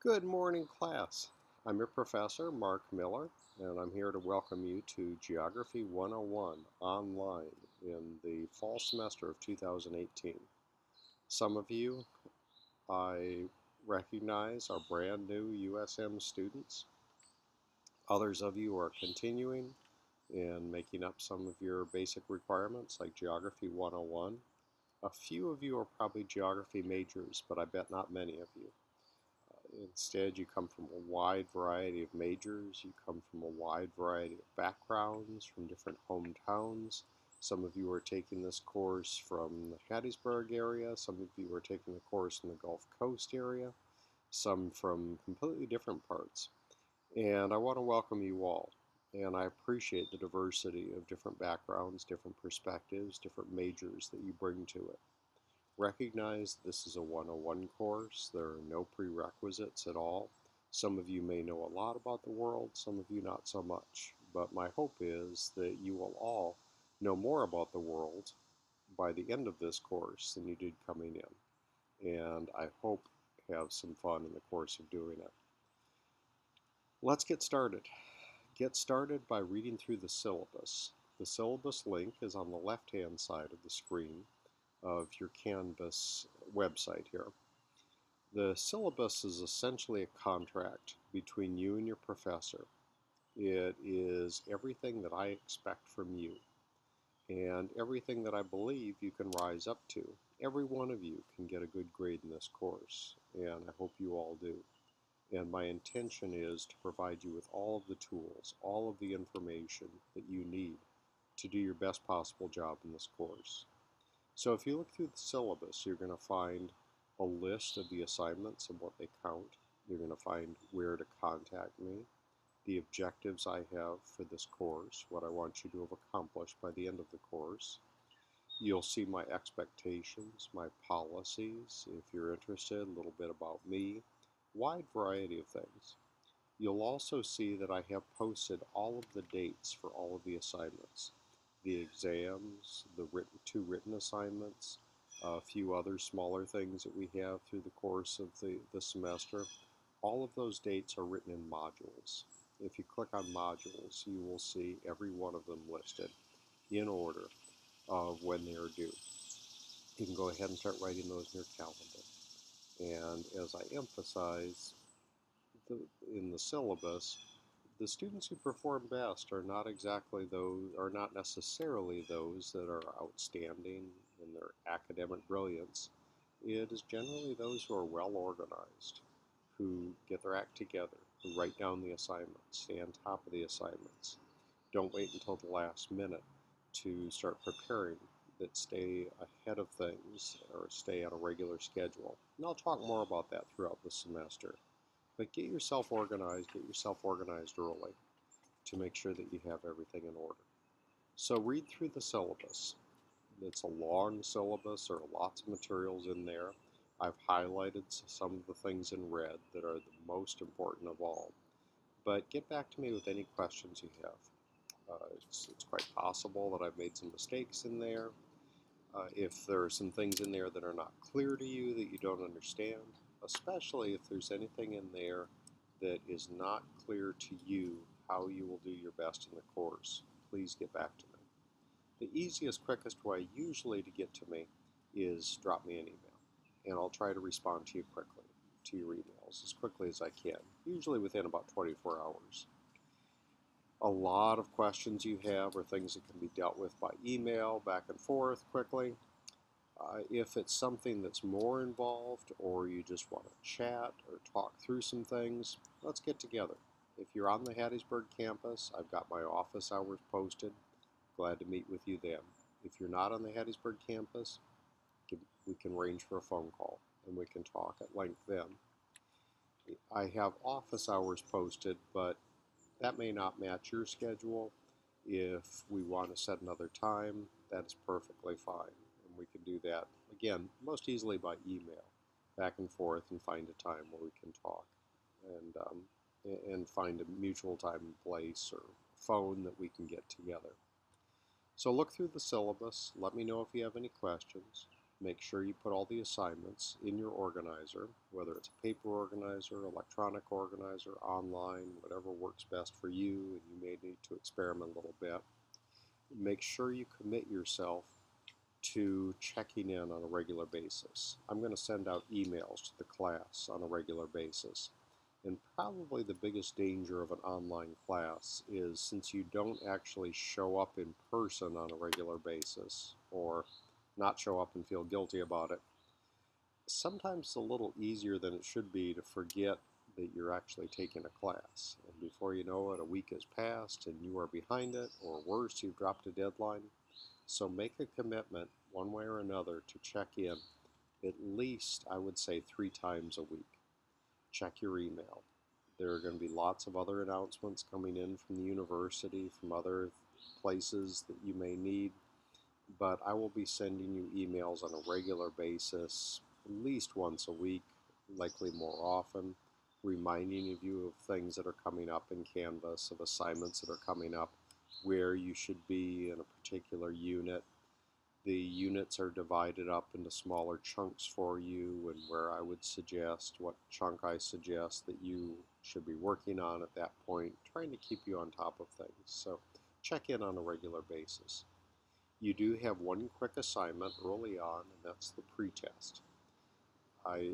Good morning, class. I'm your professor, Mark Miller, and I'm here to welcome you to Geography 101 online in the fall semester of 2018. Some of you I recognize are brand new USM students. Others of you are continuing and making up some of your basic requirements like Geography 101. A few of you are probably geography majors, but I bet not many of you. Instead, you come from a wide variety of majors, you come from a wide variety of backgrounds, from different hometowns. Some of you are taking this course from the Hattiesburg area, some of you are taking the course in the Gulf Coast area, some from completely different parts. And I want to welcome you all. And I appreciate the diversity of different backgrounds, different perspectives, different majors that you bring to it. Recognize this is a 101 course. There are no prerequisites at all. Some of you may know a lot about the world, some of you not so much. But my hope is that you will all know more about the world by the end of this course than you did coming in. And I hope have some fun in the course of doing it. Let's get started. Get started by reading through the syllabus. The syllabus link is on the left-hand side of the screen of your Canvas website here. The syllabus is essentially a contract between you and your professor. It is everything that I expect from you and everything that I believe you can rise up to. Every one of you can get a good grade in this course, and I hope you all do. And my intention is to provide you with all of the tools, all of the information that you need to do your best possible job in this course. So if you look through the syllabus, you're going to find a list of the assignments and what they count. You're going to find where to contact me, the objectives I have for this course, what I want you to have accomplished by the end of the course. You'll see my expectations, my policies, if you're interested, a little bit about me, wide variety of things. You'll also see that I have posted all of the dates for all of the assignments. The exams, the two written assignments, a few other smaller things that we have through the course of the semester. All of those dates are written in modules. If you click on modules, you will see every one of them listed in order of when they are due. You can go ahead and start writing those in your calendar. And as I emphasize in the syllabus, the students who perform best are not necessarily those that are outstanding in their academic brilliance. It is generally those who are well organized, who get their act together, who write down the assignments, stay on top of the assignments, don't wait until the last minute to start preparing, that stay ahead of things or stay on a regular schedule. And I'll talk more about that throughout the semester. But get yourself organized early to make sure that you have everything in order. So read through the syllabus. It's a long syllabus, there are lots of materials in there. I've highlighted some of the things in red that are the most important of all. But get back to me with any questions you have. It's quite possible that I've made some mistakes in there. If there are some things in there that are not clear to you, that you don't understand, especially if there's anything in there that is not clear to you how you will do your best in the course, please get back to me. The easiest, quickest way usually to get to me is drop me an email, and I'll try to respond to you quickly, to your emails, as quickly as I can, usually within about 24 hours. A lot of questions you have are things that can be dealt with by email, back and forth quickly. If it's something that's more involved or you just want to chat or talk through some things, let's get together. If you're on the Hattiesburg campus, I've got my office hours posted. Glad to meet with you then. If you're not on the Hattiesburg campus, we can arrange for a phone call and we can talk at length then. I have office hours posted, but that may not match your schedule. If we want to set another time, that's perfectly fine. And we can do that, again, most easily by email, back and forth, and find a time where we can talk and find a mutual time and place or phone that we can get together. So look through the syllabus. Let me know if you have any questions. Make sure you put all the assignments in your organizer, whether it's a paper organizer, electronic organizer, online, whatever works best for you, and you may need to experiment a little bit. Make sure you commit yourself to checking in on a regular basis. I'm going to send out emails to the class on a regular basis. And probably the biggest danger of an online class is, since you don't actually show up in person on a regular basis, or not show up and feel guilty about it, sometimes it's a little easier than it should be to forget that you're actually taking a class. And before you know it, a week has passed and you are behind it, or worse, you've dropped a deadline. So make a commitment, one way or another, to check in at least, I would say, 3 times a week. Check your email. There are going to be lots of other announcements coming in from the university, from other places that you may need, but I will be sending you emails on a regular basis, at least once a week, likely more often, reminding you of things that are coming up in Canvas, of assignments that are coming up, where you should be in a particular unit. The units are divided up into smaller chunks for you, and where I would suggest, what chunk I suggest that you should be working on at that point, trying to keep you on top of things. So check in on a regular basis. You do have one quick assignment early on, and that's the pretest. I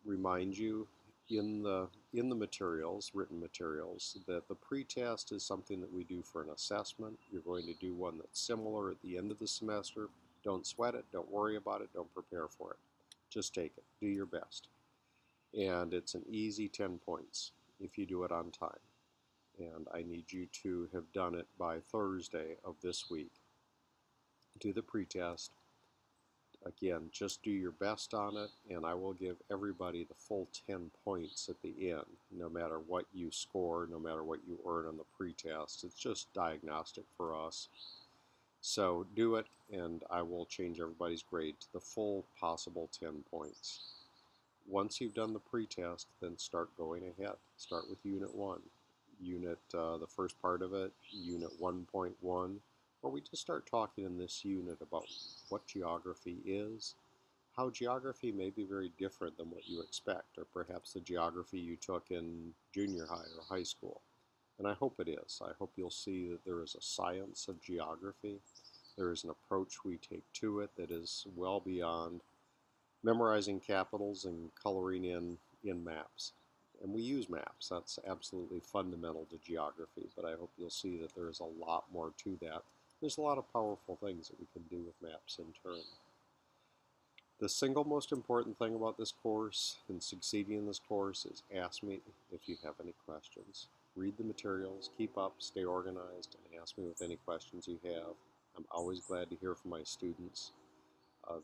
remind you in the materials, written materials, that the pretest is something that we do for an assessment. You're going to do one that's similar at the end of the semester. Don't sweat it, don't worry about it, don't prepare for it. Just take it, do your best. And it's an easy 10 points if you do it on time. And I need you to have done it by Thursday of this week. Do the pretest. Again, just do your best on it, and I will give everybody the full 10 points at the end, no matter what you score, no matter what you earn on the pretest. It's just diagnostic for us. So do it, and I will change everybody's grade to the full possible 10 points. Once you've done the pretest, then start going ahead. Start with Unit 1. The first part of it, Unit 1.1, where we just start talking in this unit about what geography is, how geography may be very different than what you expect, or perhaps the geography you took in junior high or high school. And I hope it is. I hope you'll see that there is a science of geography. There is an approach we take to it that is well beyond memorizing capitals and coloring in maps. And we use maps. That's absolutely fundamental to geography, but I hope you'll see that there is a lot more to that. There's a lot of powerful things that we can do with maps in turn. The single most important thing about this course and succeeding in this course is ask me if you have any questions. Read the materials, keep up, stay organized, and ask me with any questions you have. I'm always glad to hear from my students.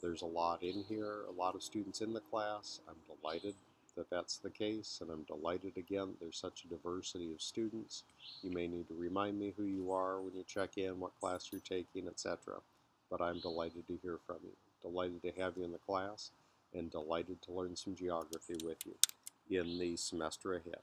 There's a lot in here, a lot of students in the class. I'm delighted that that's the case, and I'm delighted again there's such a diversity of students. You may need to remind me who you are when you check in, what class you're taking, etc. But I'm delighted to hear from you, delighted to have you in the class, and delighted to learn some geography with you in the semester ahead.